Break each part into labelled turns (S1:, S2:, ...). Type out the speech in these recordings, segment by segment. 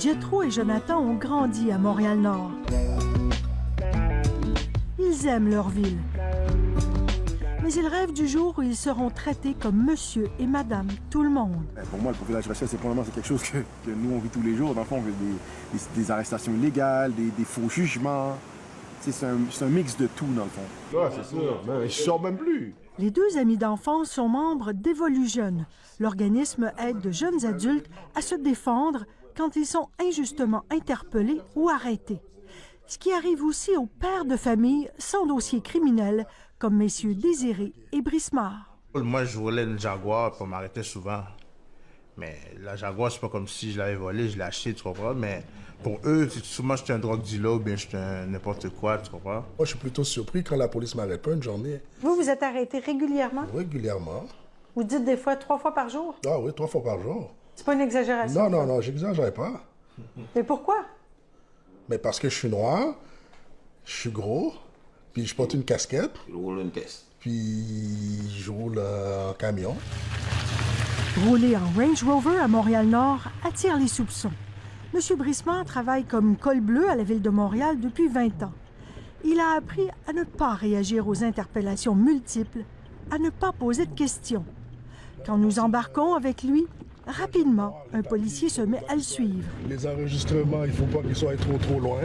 S1: Jethro et Jonathan ont grandi à Montréal-Nord. Ils aiment leur ville. Mais ils rêvent du jour où ils seront traités comme monsieur et madame tout le monde.
S2: Pour moi, le profilage racial, c'est quelque chose que nous, on vit tous les jours. Dans le fond, des arrestations illégales, des faux jugements. C'est un mix de tout, dans le fond.
S3: Ouais, c'est sûr. Mais je sors même plus.
S1: Les deux amis d'enfance sont membres d'Évolue Jeunes. L'organisme aide de jeunes adultes à se défendre quand ils sont injustement interpellés ou arrêtés. Ce qui arrive aussi aux pères de famille sans dossier criminel, comme messieurs Désiré et Brismard.
S4: Moi, je volais une Jaguar pour m'arrêter souvent. Mais la Jaguar, c'est pas comme si je l'avais volée, je l'ai achetée, tu comprends? Mais pour eux, souvent, j'étais un drogue dealer ou bien j'étais n'importe quoi, tu comprends?
S3: Moi, je suis plutôt surpris quand la police m'arrête pas une journée.
S1: Vous êtes arrêté régulièrement?
S3: Régulièrement.
S1: Vous dites des fois 3 fois par jour?
S3: Ah oui, 3 fois par jour.
S1: C'est pas une exagération?
S3: Non, j'exagère pas.
S1: Mais pourquoi?
S3: Mais parce que je suis noir, je suis gros, puis je porte une casquette.
S5: Je roule une caisse.
S3: Puis je roule en camion.
S1: Rouler en Range Rover à Montréal-Nord attire les soupçons. M. Brismard travaille comme col bleu à la Ville de Montréal depuis 20 ans. Il a appris à ne pas réagir aux interpellations multiples, à ne pas poser de questions. Quand nous embarquons avec lui, rapidement, un policier se met à le suivre.
S3: Les enregistrements, il ne faut pas qu'ils soient trop loin.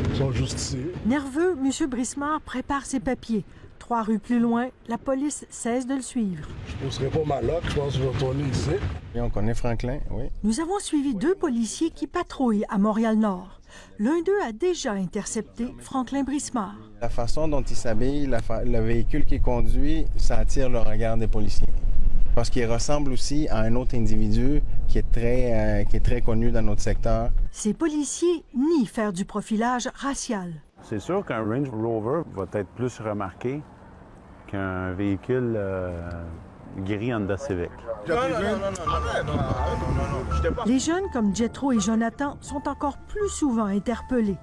S3: Ils sont juste ici.
S1: Nerveux, M. Brismard prépare ses papiers. 3 rues plus loin, la police cesse de le suivre.
S3: Je ne pousserai pas ma loque, je pense que je vais retourner ici.
S6: Et on connaît Franklin, oui.
S1: Nous avons suivi 2 policiers qui patrouillent à Montréal-Nord. L'un d'eux a déjà intercepté Franklin Brismard.
S6: La façon dont il s'habille, le véhicule qu'il conduit, ça attire le regard des policiers. Parce qu'il ressemble aussi à un autre individu qui est très connu dans notre secteur.
S1: Ces policiers nient faire du profilage racial.
S7: C'est sûr qu'un Range Rover va être plus remarqué qu'un véhicule gris Honda Civic.
S1: Les jeunes comme Jethro et Jonathan sont encore plus souvent interpellés.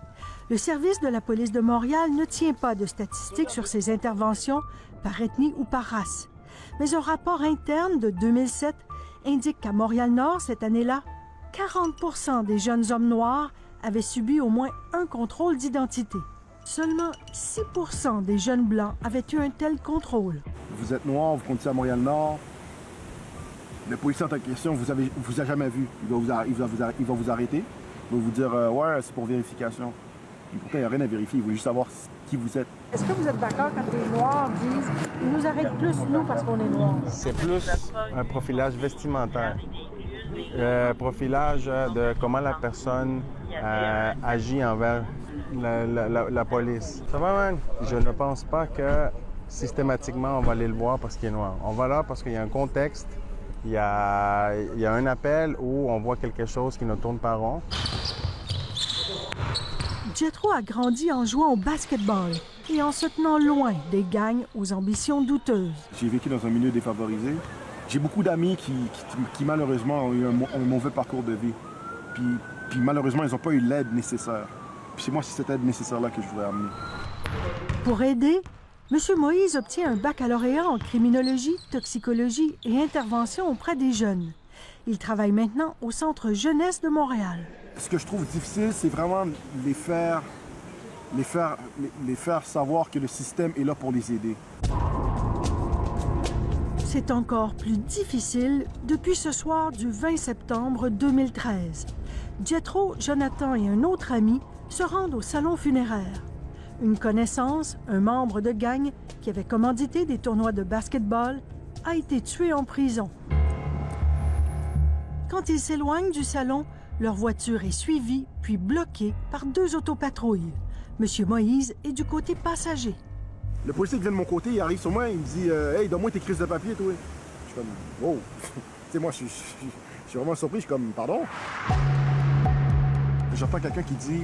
S1: Le service de la police de Montréal ne tient pas de statistiques sur ces interventions par ethnie ou par race. Mais un rapport interne de 2007 indique qu'à Montréal-Nord, cette année-là, 40 des jeunes hommes noirs avaient subi au moins un contrôle d'identité. Seulement 6 des jeunes blancs avaient eu un tel contrôle.
S2: Vous êtes noir, vous conduisez à Montréal-Nord. Le policier en tant que question vous a jamais vu. Il va vous arrêter. Il va vous dire ouais, c'est pour vérification. Et pourtant, il n'y a rien à vérifier. Il veut juste savoir qui vous êtes.
S1: Est-ce que vous êtes d'accord quand les Noirs disent « ils nous arrêtent plus, nous, parce qu'on est noirs » ?
S6: C'est plus un profilage vestimentaire. Profilage de comment la personne agit envers la police. Ça va, man? Je ne pense pas que systématiquement on va aller le voir parce qu'il est noir. On va là parce qu'il y a un contexte, il y a un appel où on voit quelque chose qui nous tourne pas rond.
S1: Jethro a grandi en jouant au basketball et en se tenant loin des gangs aux ambitions douteuses.
S2: J'ai vécu dans un milieu défavorisé. J'ai beaucoup d'amis qui malheureusement ont eu un mauvais parcours de vie. Puis malheureusement, ils n'ont pas eu l'aide nécessaire. Puis c'est moi, c'est cette aide nécessaire-là que je voudrais amener.
S1: Pour aider, M. Moïse obtient un baccalauréat en criminologie, toxicologie et intervention auprès des jeunes. Il travaille maintenant au Centre Jeunesse de Montréal.
S2: Ce que je trouve difficile, c'est vraiment les faire savoir que le système est là pour les aider.
S1: C'est encore plus difficile depuis ce soir du 20 septembre 2013. Jethro, Jonathan et un autre ami se rendent au salon funéraire. Une connaissance, un membre de gang qui avait commandité des tournois de basketball, a été tué en prison. Quand ils s'éloignent du salon, leur voiture est suivie puis bloquée par 2 autopatrouilles. M. Moïse est du côté passager.
S2: Le policier qui vient de mon côté, il arrive sur moi, il me dit hey, donne-moi tes crises de papier, toi. Je suis comme wow. Tu sais, moi, je suis vraiment surpris, je suis comme pardon. J'entends quelqu'un qui dit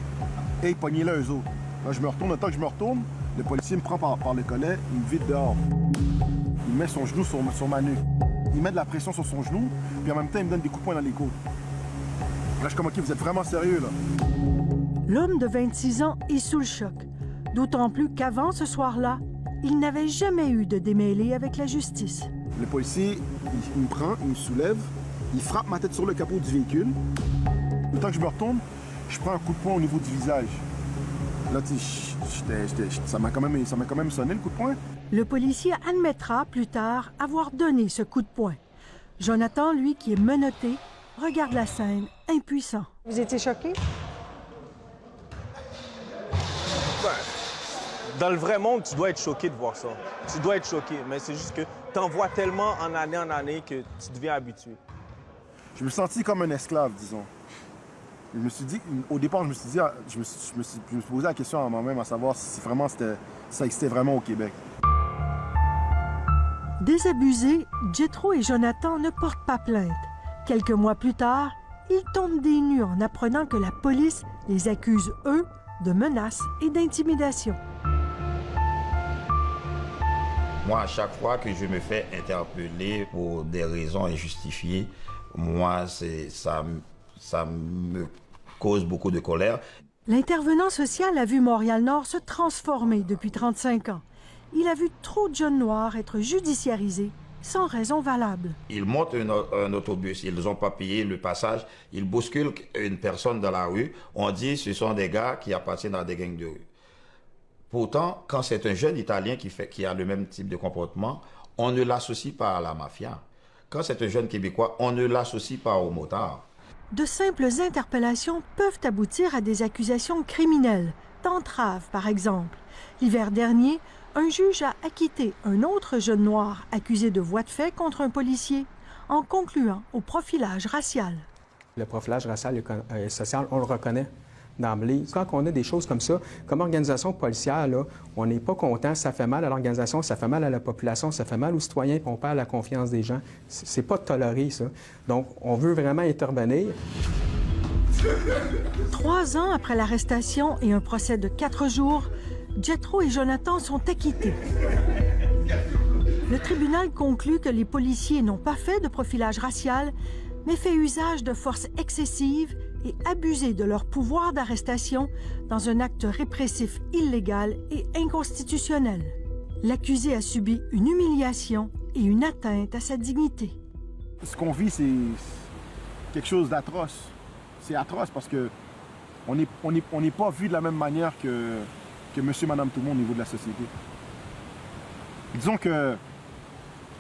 S2: hey, pognez-le eux autres. Là, je me retourne, le temps que je me retourne, le policier me prend par le collet, il me vide dehors. Il met son genou sur ma nuque. Il met de la pression sur son genou, puis en même temps, il me donne des coups de poing dans les côtes. Là, je suis comme OK, vous êtes vraiment sérieux, là.
S1: L'homme de 26 ans est sous le choc. D'autant plus qu'avant ce soir-là, il n'avait jamais eu de démêlé avec la justice.
S2: Le policier, il me prend, il me soulève, il frappe ma tête sur le capot du véhicule. Le temps que je me retourne, je prends un coup de poing au niveau du visage. Là, tu sais, ça m'a quand même sonné, le coup de poing.
S1: Le policier admettra plus tard avoir donné ce coup de poing. Jonathan, lui, qui est menotté, regarde la scène, impuissant. Vous étiez choqué?
S5: Dans le vrai monde, tu dois être choqué de voir ça. Tu dois être choqué, mais c'est juste que tu en vois tellement en année que tu deviens habitué.
S2: Je me sentis comme un esclave, disons. Je me suis dit, au départ, je me suis posé la question à moi-même à savoir si vraiment ça existait vraiment au Québec.
S1: Désabusés, Jethro et Jonathan ne portent pas plainte. Quelques mois plus tard, ils tombent des nues en apprenant que la police les accuse, eux, de menaces et d'intimidation.
S8: Moi, à chaque fois que je me fais interpeller pour des raisons injustifiées, moi, ça me cause beaucoup de colère.
S1: L'intervenant social a vu Montréal-Nord se transformer depuis 35 ans. Il a vu trop de jeunes noirs être judiciarisés sans raison valable.
S8: Ils montent un autobus, ils n'ont pas payé le passage, ils bousculent une personne dans la rue, on dit que ce sont des gars qui appartiennent à des gangs de rue. Pourtant, quand c'est un jeune Italien qui a le même type de comportement, on ne l'associe pas à la mafia. Quand c'est un jeune Québécois, on ne l'associe pas aux motards.
S1: De simples interpellations peuvent aboutir à des accusations criminelles, d'entrave par exemple. L'hiver dernier, un juge a acquitté un autre jeune noir accusé de voies de fait contre un policier, en concluant au profilage racial.
S9: Le profilage racial et social, on le reconnaît d'emblée. Quand on a des choses comme ça, comme organisation policière, là, on n'est pas content, ça fait mal à l'organisation, ça fait mal à la population, ça fait mal aux citoyens, puis on perd la confiance des gens. C'est pas toléré, ça. Donc, on veut vraiment intervenir.
S1: 3 ans après l'arrestation et un procès de 4 jours, Jethro et Jonathan sont acquittés. Le tribunal conclut que les policiers n'ont pas fait de profilage racial, mais fait usage de force excessive et abusé de leur pouvoir d'arrestation dans un acte répressif illégal et inconstitutionnel. L'accusé a subi une humiliation et une atteinte à sa dignité.
S2: Ce qu'on vit, c'est quelque chose d'atroce. C'est atroce parce que on n'est pas vu de la même manière que monsieur, madame, tout le monde au niveau de la société. Disons que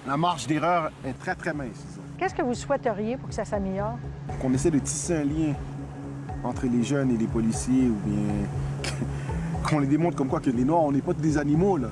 S2: la marge d'erreur est très, très mince.
S1: Qu'est-ce que vous souhaiteriez pour que ça s'améliore?
S2: Qu'on essaie de tisser un lien entre les jeunes et les policiers ou bien qu'on les démontre comme quoi que les Noirs, on n'est pas des animaux, là.